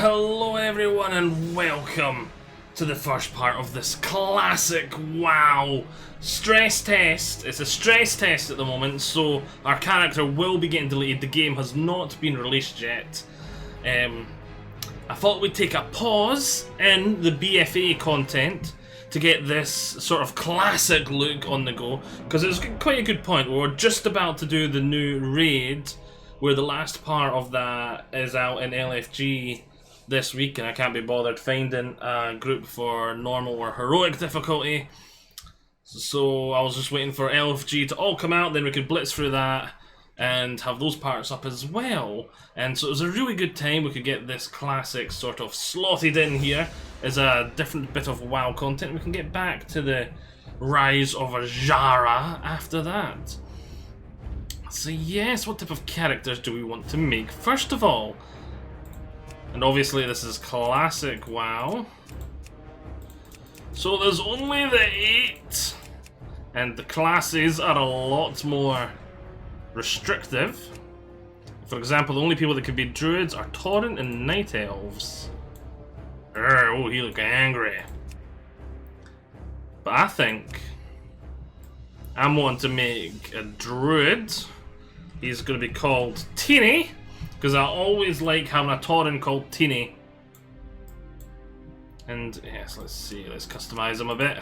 Hello everyone and welcome to the first part of this classic WoW stress test. It's a stress test at the moment, so our character will be getting deleted. The game has not been released yet. I thought we'd take a pause in the BFA content to get this sort of classic look on the go, because it's quite a good point. We're just about to do the new raid, where the last part of that is out in LFG this week, and I can't be bothered finding a group for normal or heroic difficulty. So I was just waiting for LFG to all come out, then we could blitz through that and have those parts up as well. And so it was a really good time. We could get this classic sort of slotted in here as a different bit of WoW content. We can get back to the rise of Ajara after that. So yes, what type of characters do we want to make? First of all, and obviously this is classic WoW, so there's only the 8, and the classes are a lot more restrictive. For example, the only people that could be druids are Tauren and Night Elves. Oh, he look angry. But I think I'm wanting to make a druid. He's going to be called Teeny, because I always like having a Tauren called Teeny. And yes, let's see, let's customize him a bit.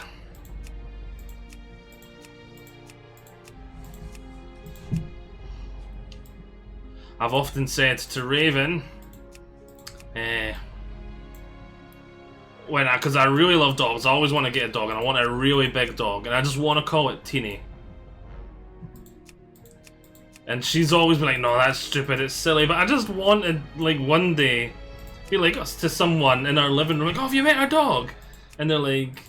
I've often said to Raven, because I really love dogs, I always want to get a dog, and I want a really big dog, and I just want to call it Teeny. And she's always been like, no, that's stupid, it's silly, but I just wanted, like, one day, be like to someone in our living room, like, oh, have you met our dog? And they're like,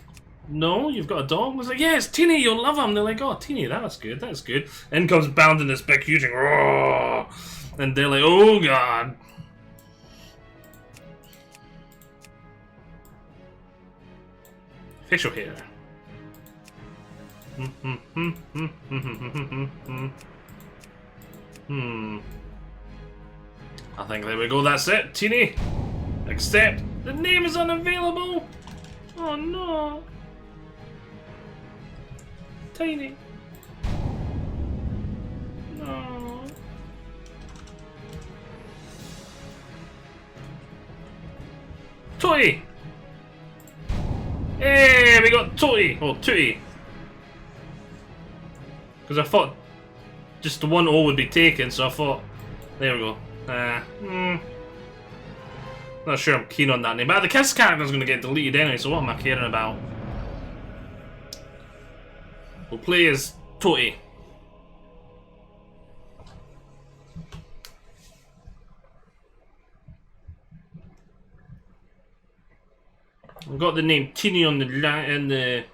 no, you've got a dog? I was like, yeah, it's Teeny, you'll love him. They're like, oh, Teeny, that's good, that's good. In comes bounding this big, huge, roar. And they're like, oh god. Facial hair. I think there we go, that's it, Teeny. Except the name is unavailable. Oh no. Tiny. No. Toy! Hey, we got Toy! Oh, Tootie. Because I thought just the one O would be taken, so I thought, there we go. Not sure I'm keen on that name, but the kiss character's going to get deleted anyway, so what am I caring about? We'll play as Toy. I've got the name Teeny on the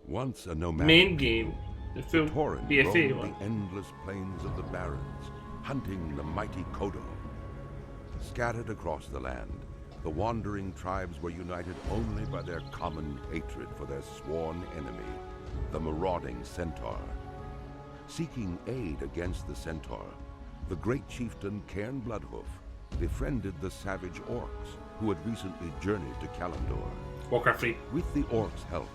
Once a nomadic main game, the full Tauren BFA roamed one. the endless plains of the Barrens, hunting the mighty Kodo. Scattered across the land, the wandering tribes were united only by their common hatred for their sworn enemy, the marauding Centaur. Seeking aid against the Centaur, the great chieftain Cairn Bloodhoof befriended the savage orcs who had recently journeyed to Kalimdor. Warcraft 3. With the orcs' help,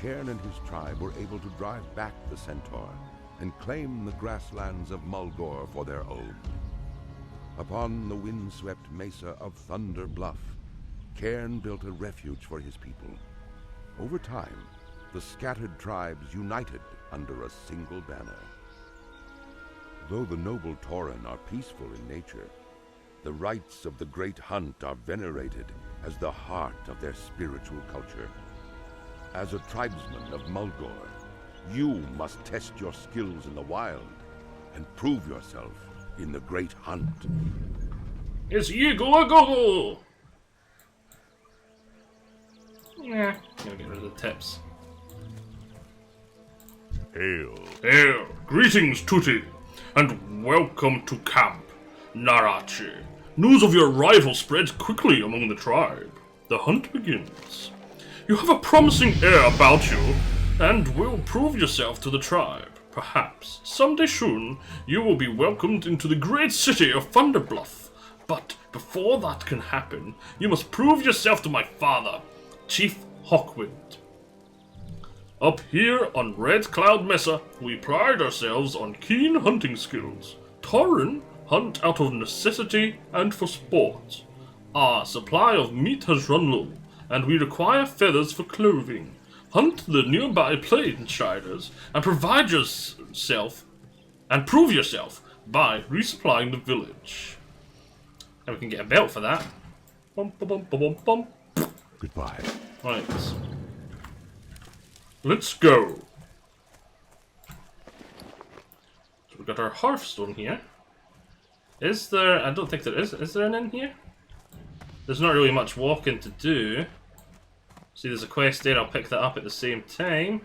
Cairn and his tribe were able to drive back the Centaur and claim the grasslands of Mulgore for their own. Upon the windswept mesa of Thunder Bluff, Cairn built a refuge for his people. Over time, the scattered tribes united under a single banner. Though the noble Tauren are peaceful in nature, the rites of the Great Hunt are venerated as the heart of their spiritual culture. As a tribesman of Mulgore, you must test your skills in the wild and prove yourself in the Great Hunt. It's Go! Yeah, gotta get rid of the tips. Hail. Hail! Greetings, Tutti, and welcome to camp, Narachi. News of your arrival spreads quickly among the tribe. The hunt begins. You have a promising air about you, and will prove yourself to the tribe. Perhaps, someday soon, you will be welcomed into the great city of Thunderbluff. But before that can happen, you must prove yourself to my father, Chief Hawkwind. Up here on Red Cloud Mesa, we pride ourselves on keen hunting skills. Tauren hunt out of necessity and for sport. Our supply of meat has run low, and we require feathers for clothing. Hunt the nearby plain striders and provide yourself and prove yourself by resupplying the village. And we can get a belt for that. Bum, bum, bum, bum, bum, bum. Goodbye. Right. Let's go. So we've got our hearthstone here. Is there... I don't think there is. Is there an inn here? There's not really much walking to do. See, there's a quest there. I'll pick that up at the same time.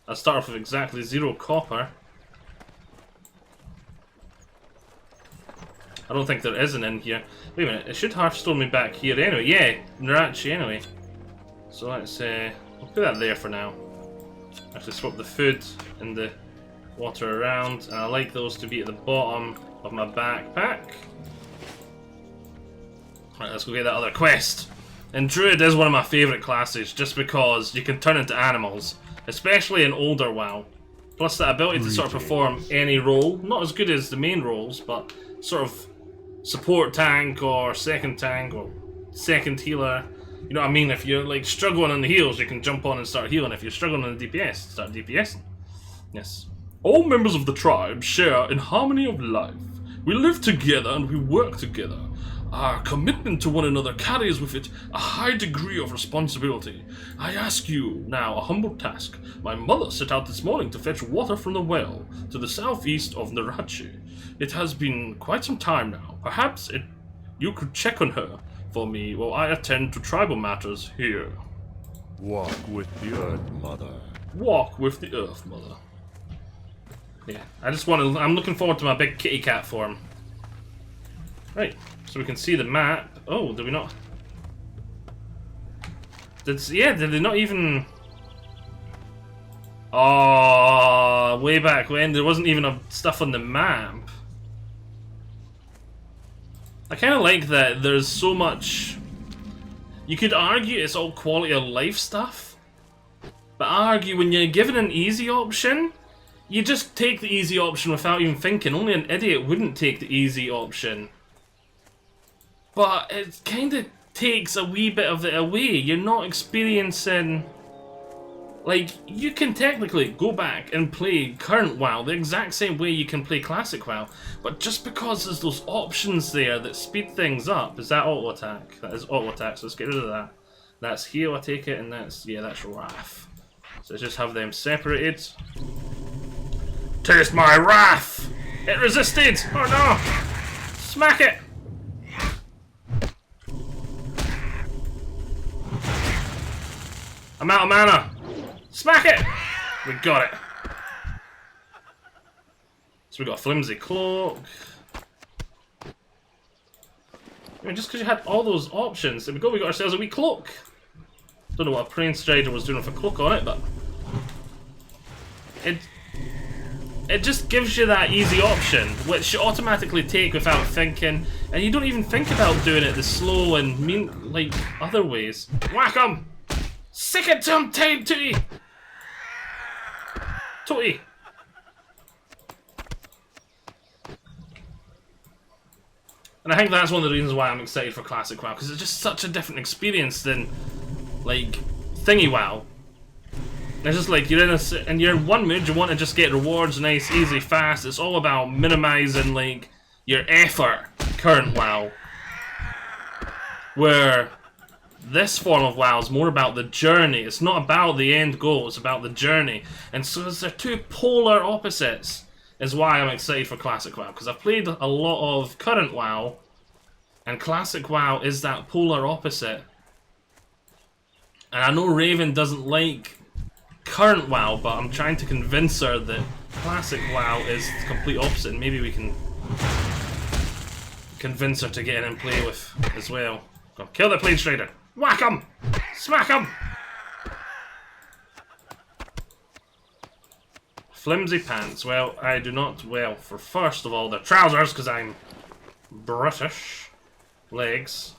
I'll start off with exactly 0 copper. I don't think there is an inn here. Wait a minute, it should hearthstone me back here anyway. Yeah, Narachi anyway. So let's we'll put that there for now. Actually swap the food and the water around, and I like those to be at the bottom of my backpack. Right, let's go get that other quest. And Druid is one of my favourite classes just because you can turn into animals, especially in older WoW. Plus that ability to sort of perform any role, not as good as the main roles, but sort of support tank or second healer. You know what I mean? If you're like struggling on the heals, you can jump on and start healing. If you're struggling on the DPS, start DPSing. Yes. All members of the tribe share in harmony of life. We live together and we work together. Our commitment to one another carries with it a high degree of responsibility. I ask you now a humble task. My mother set out this morning to fetch water from the well to the southeast of Narachi. It has been quite some time now. Perhaps you could check on her for me while I attend to tribal matters here. Walk with the Earth Mother. Walk with the Earth Mother. Yeah, I'm looking forward to my big kitty cat form. Right, so we can see the map. Oh, did we not? Did they not even... Oh, way back when, there wasn't even stuff on the map. I kind of like that there's so much... You could argue it's all quality of life stuff, but I argue when you're given an easy option, you just take the easy option without even thinking. Only an idiot wouldn't take the easy option. But it kind of takes a wee bit of it away. You're not experiencing... Like, you can technically go back and play current WoW the exact same way you can play classic WoW, but just because there's those options there that speed things up. Is that auto attack? That is auto attack, so let's get rid of that. That's heal, I take it, and that's wrath. So let's just have them separated. Taste my wrath! It resisted! Oh no! Smack it! I'm out of mana! Smack it! We got it. So we got a flimsy cloak. I mean, just because you had all those options, there we go, we got ourselves a wee cloak. Don't know what a Praying Strider was doing with a cloak on it, but... It just gives you that easy option, which you automatically take without thinking, and you don't even think about doing it the slow and mean, like, other ways. Whack 'em! Sick it to 'em, Tootie! Tootie! And I think that's one of the reasons why I'm excited for Classic WoW, because it's just such a different experience than, like, Thingy WoW. It's just like, you're in one mood, you want to just get rewards, nice, easy, fast. It's all about minimizing, like, your effort, current WoW. Where this form of WoW is more about the journey. It's not about the end goal, it's about the journey. And so they're two polar opposites, is why I'm excited for Classic WoW. Because I've played a lot of current WoW, and Classic WoW is that polar opposite. And I know Raven doesn't like current WoW, but I'm trying to convince her that Classic WoW is the complete opposite, and maybe we can convince her to get in and play with as well. Go, kill the Plague Strider! Whack 'em! Smack 'em! Flimsy pants. Well, I do not. Well, for first of all, they're trousers, because I'm British legs.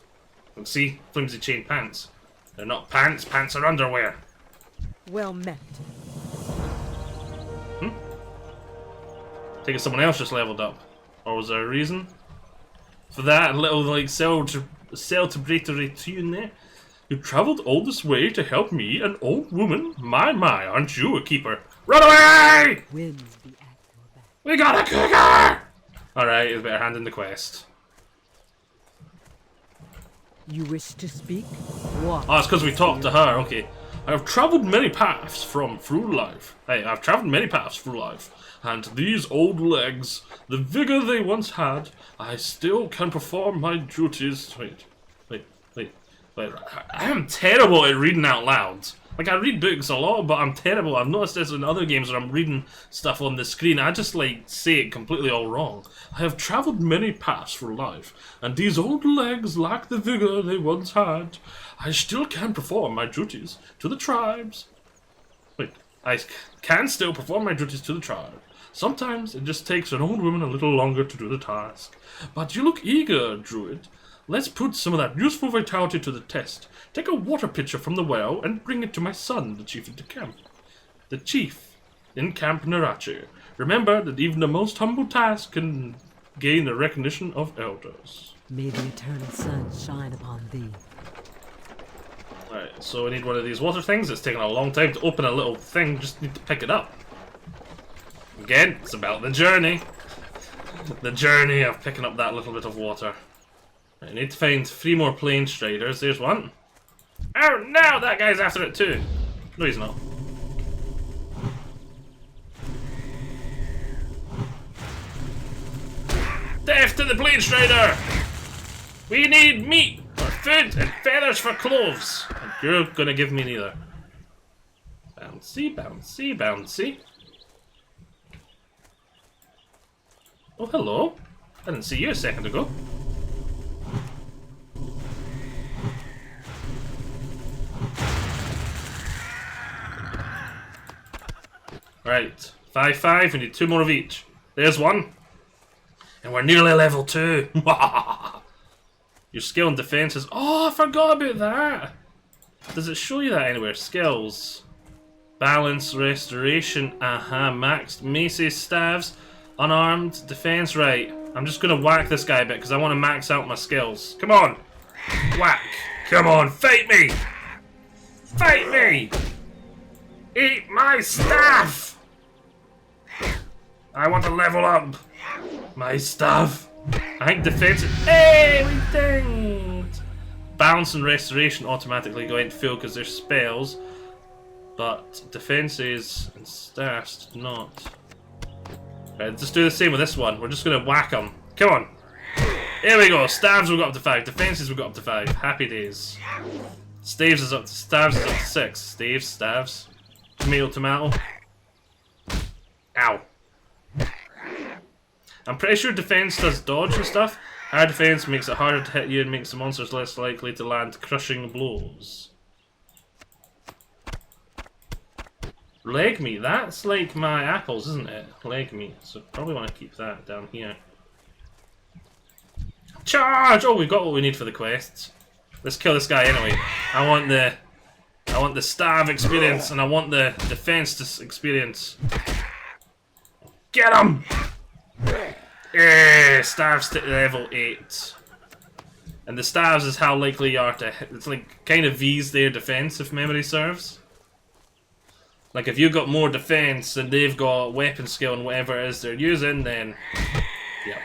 And see, flimsy chain pants. They're not pants, pants are underwear. Well met. Think someone else just leveled up. Or was there a reason for that little like celebratory tune there? You travelled all this way to help me, an old woman? My, aren't you a keeper? Run away! Winds be at your back. We got a cougar! Alright, it's better hand in the quest. You wish to speak? What? Oh, it's because we talked to her, okay. I have travelled many paths through life. Hey, I've travelled many paths through life. And these old legs, the vigour they once had, I still can perform my duties. Wait. I am terrible at reading out loud. Like, I read books a lot, but I'm terrible. I've noticed this in other games where I'm reading stuff on the screen. I just, like, say it completely all wrong. I have travelled many paths through life, and these old legs lack the vigour they once had. I still can perform my duties to the tribes. Wait, I can still perform my duties to the tribe. Sometimes it just takes an old woman a little longer to do the task. But you look eager, Druid. Let's put some of that useful vitality to the test. Take a water pitcher from the well and bring it to my son, the chief into camp. The chief in Camp Narachi. Remember that even the most humble task can gain the recognition of elders. May the eternal sun shine upon thee. Alright, so we need one of these water things. It's taking a long time to open a little thing. Just need to pick it up. Again, it's about the journey. The journey of picking up that little bit of water. I need to find 3 more plane striders. There's one. Oh no, that guy's after it too. No, he's not. Death to the plane strider! We need meat for food and feathers for clothes. And you're gonna give me neither. Bouncy, bouncy, bouncy. Oh, hello. I didn't see you a second ago. Right, 5-5, we need 2 more of each. There's one. And we're nearly level 2. Your skill and defense is... Oh, I forgot about that. Does it show you that anywhere? Skills. Balance, restoration, maxed. Maces, staves, unarmed, defense, right. I'm just gonna whack this guy a bit because I want to max out my skills. Come on. Whack. Come on, fight me. Fight me. Eat my staff. I want to level up my stuff. I think defense. Hey, we dinged. Balance and restoration automatically go into full because they're spells, but defenses and staffs do not. Right, just do the same with this one. We're just gonna whack them. Come on. Here we go. Staves will go up to 5. Defenses will go up to 5. Happy days. Staves is up to 6. Staves, staves. Tomato, tomato. Ow. I'm pretty sure defense does dodge and stuff. High defense makes it harder to hit you and makes the monsters less likely to land crushing blows. Leg meat, that's like my apples, isn't it? Leg meat, so probably want to keep that down here. Charge! Oh, we've got what we need for the quests. Let's kill this guy anyway. I want the staff experience and I want the defense experience. Get him! Yeah, staves to level 8. And the staves is how likely you are to hit. It's like kind of V's their defense, if memory serves. Like if you've got more defense and they've got weapon skill and whatever it is they're using, then yeah.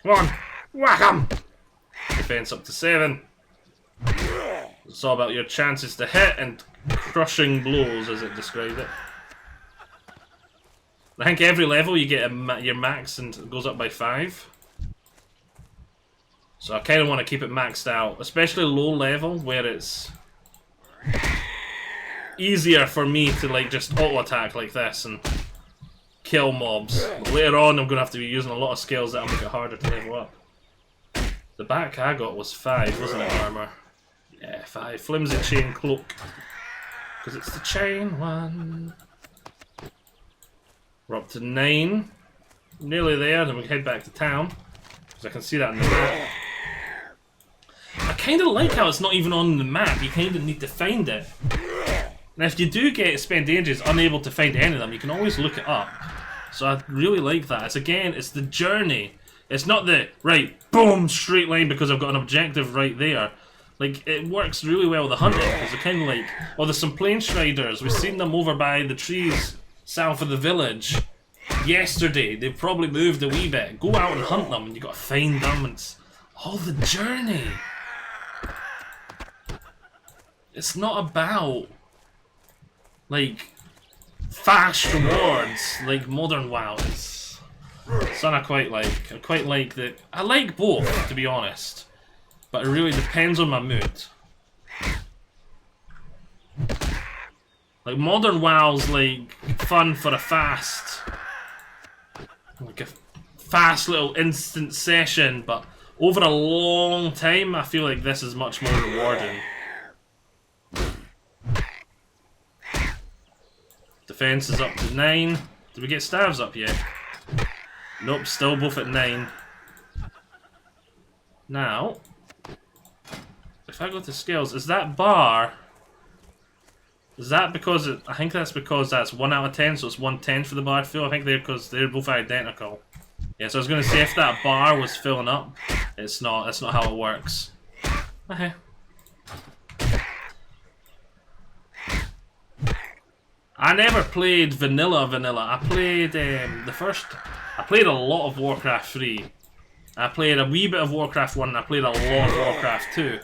Come on, whack 'em! Defense up to 7. It's all about your chances to hit and crushing blows, as it described it. I think every level you get your max and it goes up by 5. So I kind of want to keep it maxed out, especially low level where it's easier for me to like just auto attack like this and kill mobs. But later on I'm going to have to be using a lot of skills that'll make it harder to level up. The back I got was 5, wasn't it, armor? Yeah, 5. Flimsy chain cloak. Because it's the chain one. We're up to 9. Nearly there, then we head back to town. Because I can see that in the map. I kind of like how it's not even on the map. You kind of need to find it. And if you do spend ages unable to find any of them, you can always look it up. So I really like that. It's the journey. It's not the, right, boom, straight line because I've got an objective right there. Like, it works really well with the hunting, because they're kind of like, well, there's some plain striders. We've seen them over by the trees south of the village yesterday. They've probably moved a wee bit. Go out and hunt them, and you got to find them, and it's all the journey. It's not about, like, fast rewards like modern WoW is. Son, I quite like. I quite like that. I like both, to be honest, but it really depends on my mood. Like, modern WoW's like fun for a fast, like a fast little instant session, but over a long time, I feel like this is much more rewarding. Defense is up to 9. Did we get staves up yet? Nope, still both at 9. Now, if I go to skills, is that bar? Is that because I think that's because that's 1 out of 10, so it's 110 for the bar fill. I think because they're both identical. Yeah, so I was gonna say if that bar was filling up, it's not. That's not how it works. Okay. I never played vanilla. I played I played a lot of Warcraft 3. I played a wee bit of Warcraft 1 and I played a lot of Warcraft 2.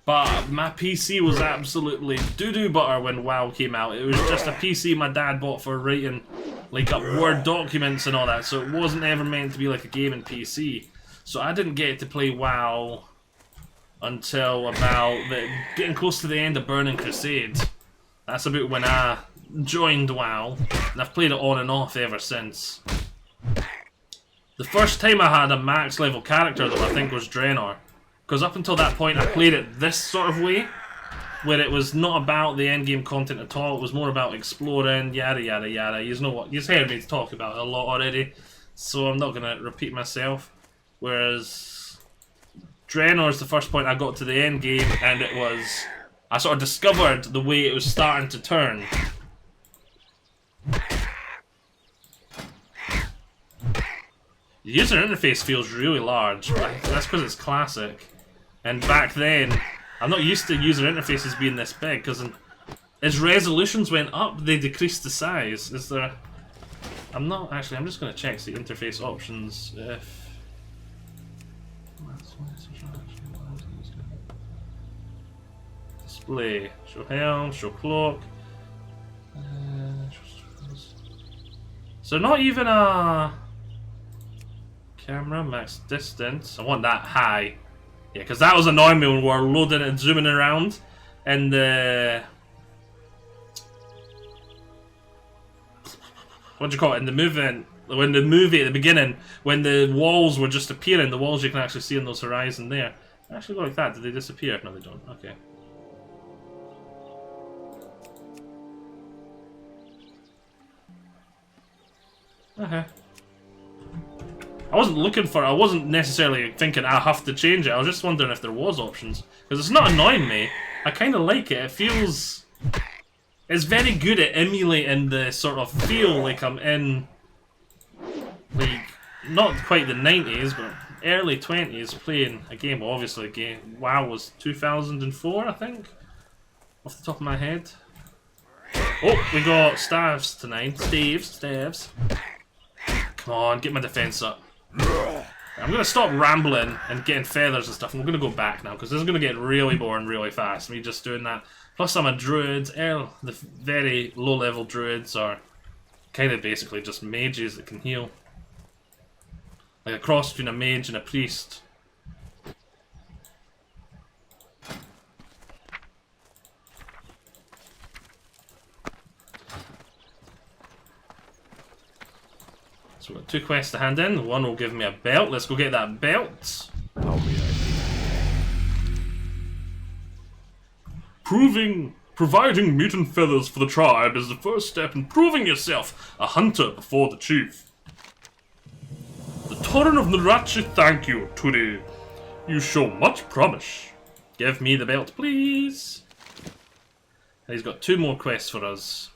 But my PC was absolutely doo-doo butter when WoW came out. It was just a PC my dad bought for writing like up Word documents and all that, so it wasn't ever meant to be like a gaming PC. So I didn't get to play WoW until about getting close to the end of Burning Crusade. That's about when I joined WoW, and I've played it on and off ever since. The first time I had a max level character though, I think, was Draenor. Because up until that point I played it this sort of way, where it was not about the endgame content at all, it was more about exploring, yada yada yada. You know what, you've heard me talk about it a lot already, so I'm not going to repeat myself. Whereas Draenor's the first point I got to the endgame, and it was, I sort of discovered the way it was starting to turn. The user interface feels really large, but that's because it's classic. And back then, I'm not used to user interfaces being this big, because as resolutions went up, they decreased the size. Is there... I'm just going to check the interface options if... Display, show helm, show cloak. So not even a... Camera, max distance. I want that high. Yeah, because that was annoying me when we were loading and zooming around. And what do you call it? In the movement, when the movie at the beginning, when the walls were just appearing, the walls you can actually see on those horizon there. They actually go like that. Did they disappear? No, they don't. Okay. Okay. I wasn't necessarily thinking I have to change it, I was just wondering if there was options. Because it's not annoying me, I kind of like it, it feels... It's very good at emulating the sort of feel like I'm in... Like, not quite the 90s, but early 20s playing a game. Well, obviously a game, WoW was 2004, I think? Off the top of my head. Oh, we got staves tonight. Staves. Come on, get my defense up. I'm gonna stop rambling and getting feathers and stuff, and we're gonna go back now because this is gonna get really boring really fast. Me just doing that. Plus, I'm a druid. The very low-level druids are kind of basically just mages that can heal, like a cross between a mage and a priest. So we've got 2 quests to hand in. One will give me a belt. Let's go get that belt. How may I Providing meat and feathers for the tribe is the first step in proving yourself a hunter before the chief. The Torrent of Narachi thank you, Turi. You show much promise. Give me the belt, please. And he's got 2 more quests for us.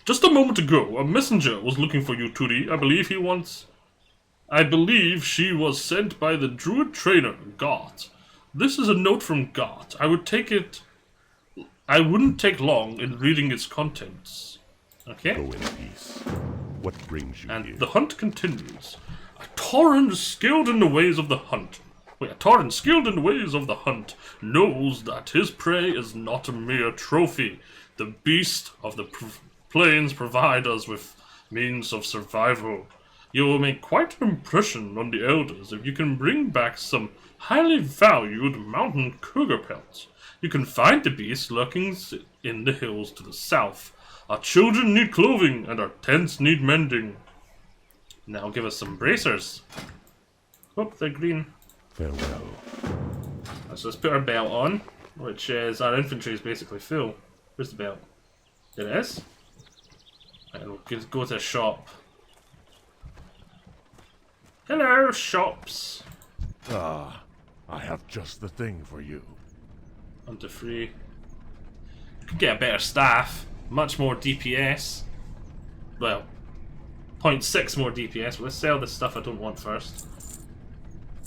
Just a moment ago, a messenger was looking for you, Turi. I believe she was sent by the druid trainer, Gart. This is a note from Gart. I wouldn't take long in reading its contents. Okay. Go in peace. What brings you And here? the hunt continues. A Tauren skilled in the ways of the hunt. A Tauren skilled in the ways of the hunt knows that his prey is not a mere trophy. The beast of the plains provide us with means of survival. You will make quite an impression on the elders if you can bring back some highly valued mountain cougar pelts. You can find the beast lurking in the hills to the south. Our children need clothing and our tents need mending. Now give us some bracers. Oh, they're green. Farewell. So let's put our belt on, which is our infantry is basically full. Where's the belt? There it is. And we'll go to a shop. Hello, shops. Ah, I have just the thing for you. Under free. Could get a better staff. Much more DPS. Well, 0.6 more DPS. But let's sell the stuff I don't want first.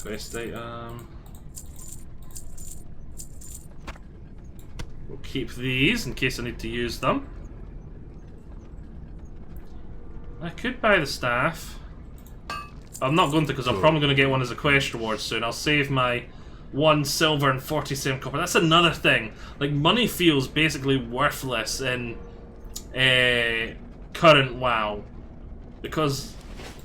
Quest item. We'll keep these in case I need to use them. I could buy the staff. I'm not going to because I'm probably going to get one as a quest reward soon. I'll save my 1 silver and 47 copper. That's another thing. Like, money feels basically worthless in current WoW. Because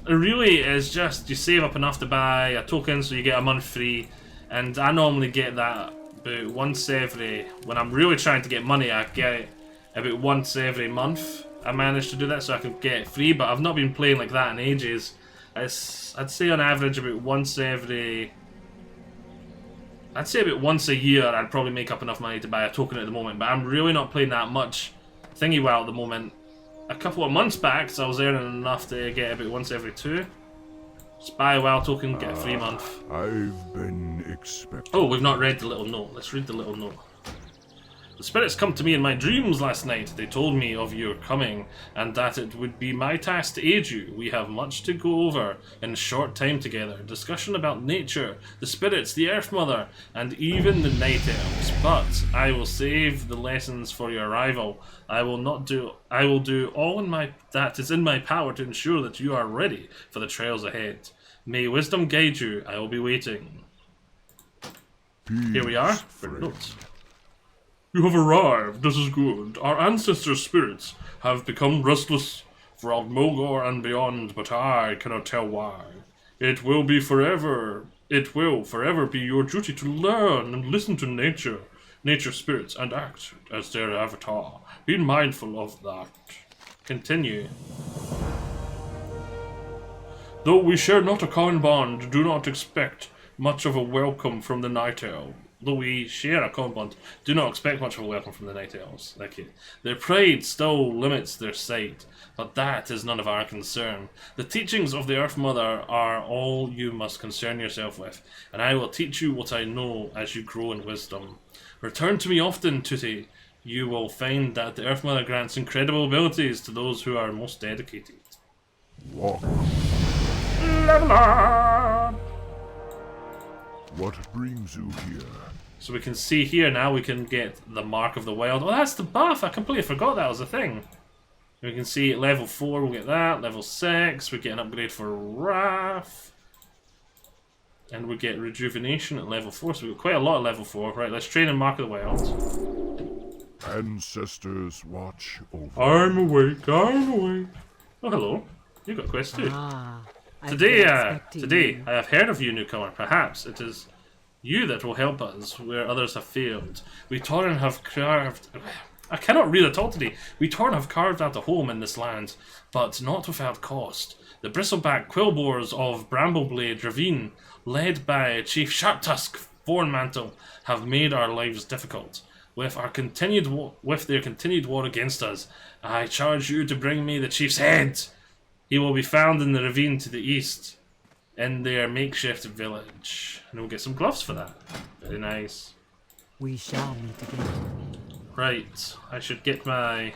it really is just you save up enough to buy a token so you get a month free. And I normally get that about once every... When I'm really trying to get money, I get it about once every month. I manage to do that so I can get it free, but I've not been playing like that in ages. I'd say on average about once every... I'd say about once a year I'd probably make up enough money to buy a token at the moment, but I'm really not playing that much thingy WoW at the moment. A couple of months back, so I was earning enough to get about once every 2. Just buy a WoW token, get a free month. I've been expecting. Oh, we've not read the little note. Let's read the little note. The spirits come to me in my dreams last night. They told me of your coming, and that it would be my task to aid you. We have much to go over in a short time together. Discussion about nature, the spirits, the Earth Mother, and even the Night Elves. But I will save the lessons for your arrival. I will do all that is in my power to ensure that you are ready for the trails ahead. May wisdom guide you. I will be waiting. Here we are for notes. You have arrived, this is good. Our ancestors' spirits have become restless from Mulgore and beyond, but I cannot tell why. It will forever be your duty to learn and listen to nature's spirits, and act as their avatar. Be mindful of that. Continue. Though we share not a common bond, do not expect much of a welcome from the Night Elves. Though we share a common bond, do not expect much of a welcome from the Night Elves. Their pride still limits their sight, but that is none of our concern. The teachings of the Earth Mother are all you must concern yourself with, and I will teach you what I know as you grow in wisdom. Return to me often, Tuti. You will find that the Earth Mother grants incredible abilities to those who are most dedicated. Walk. Level up! What brings you here? So we can see here now we can get the Mark of the Wild. Oh, that's the buff! I completely forgot that was a thing. We can see at level 4 we'll get that. Level 6 we get an upgrade for Wrath. And we get Rejuvenation at level 4. So we've got quite a lot at level 4. Right, let's train in Mark of the Wild. Ancestors watch over. I'm awake, I'm awake. Oh, hello. You got a quest too. Today I have heard of you, newcomer. Perhaps it is you that will help us where others have failed. We Tauren have carved... I cannot read at all today. We Tauren have carved out a home in this land, but not without cost. The bristleback quillboars of Brambleblade Ravine, led by Chief Sharptusk Thornmantle, have made our lives difficult. With their continued war against us, I charge you to bring me the chief's head. He will be found in the ravine to the east, in their makeshift village. And we'll get some gloves for that. Very nice. We shall meet again. Right, I should get my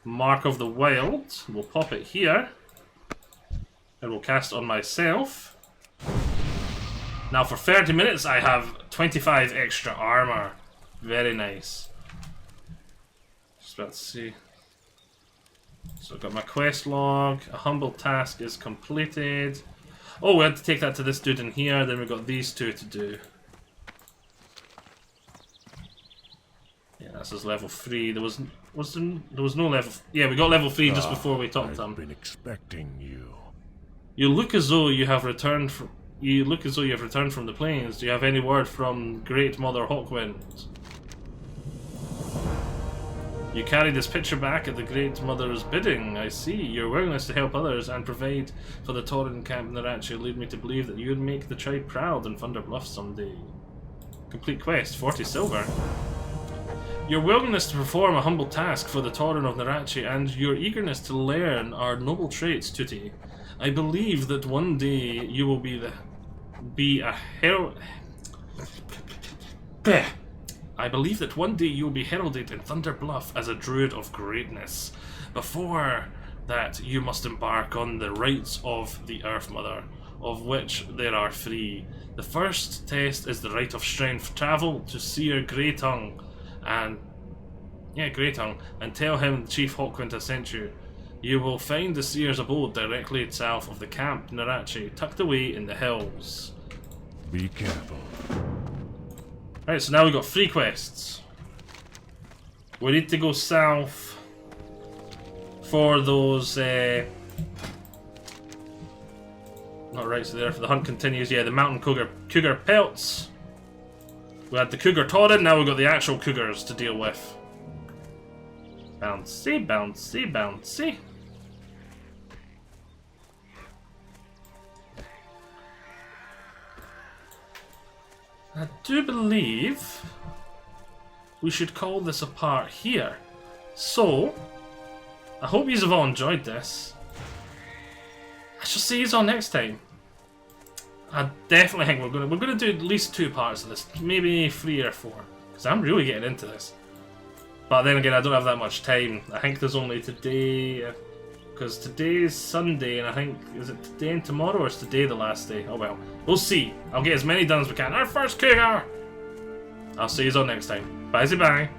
Mark of the Wild. We'll pop it here. And we'll cast on myself. Now for 30 minutes I have 25 extra armor. Very nice. Just about to see. So I've got my quest log. A humble task is completed. Oh, we had to take that to this dude in here. Then we've got these two to do. Yeah, this is level 3. There was no level. Yeah, we got level 3 just before we talked to him. I've been expecting you. You look as though you have returned from. You look as though you have returned from the plains. Do you have any word from Great Mother Hawkwind? You carry this picture back at the Great Mother's bidding. I see. Your willingness to help others and provide for the Tauren camp Narachi lead me to believe that you would make the tribe proud in Thunder Bluff someday. Complete quest, 40 silver. Your willingness to perform a humble task for the Tauren of Narachi and your eagerness to learn are noble traits, Tutti. I believe that one day you will I believe that one day you will be heralded in Thunder Bluff as a druid of greatness. Before that, you must embark on the rites of the Earth Mother, of which there are 3. The first test is the Rite of Strength. Travel to Seer Greytongue and tell him Chief Hawkwind has sent you. You will find the Seer's abode directly south of the camp Narachi, tucked away in the hills. Be careful. Right, so now we've got 3 quests. We need to go south for those, not right, so there for the hunt continues. Yeah, the mountain cougar pelts. We had the cougar Tauren, now we've got the actual cougars to deal with. Bouncy, bouncy, bouncy. I do believe we should call this a part here. So, I hope you have all enjoyed this. I shall see you all next time. I definitely think we're gonna do at least 2 parts of this, maybe 3 or 4, because I'm really getting into this. But then again, I don't have that much time. I think there's only today, because today's Sunday, and I think, is it today and tomorrow, or is today the last day? Oh well, we'll see. I'll get as many done as we can. Our first cougar! I'll see you all next time. Bye-bye.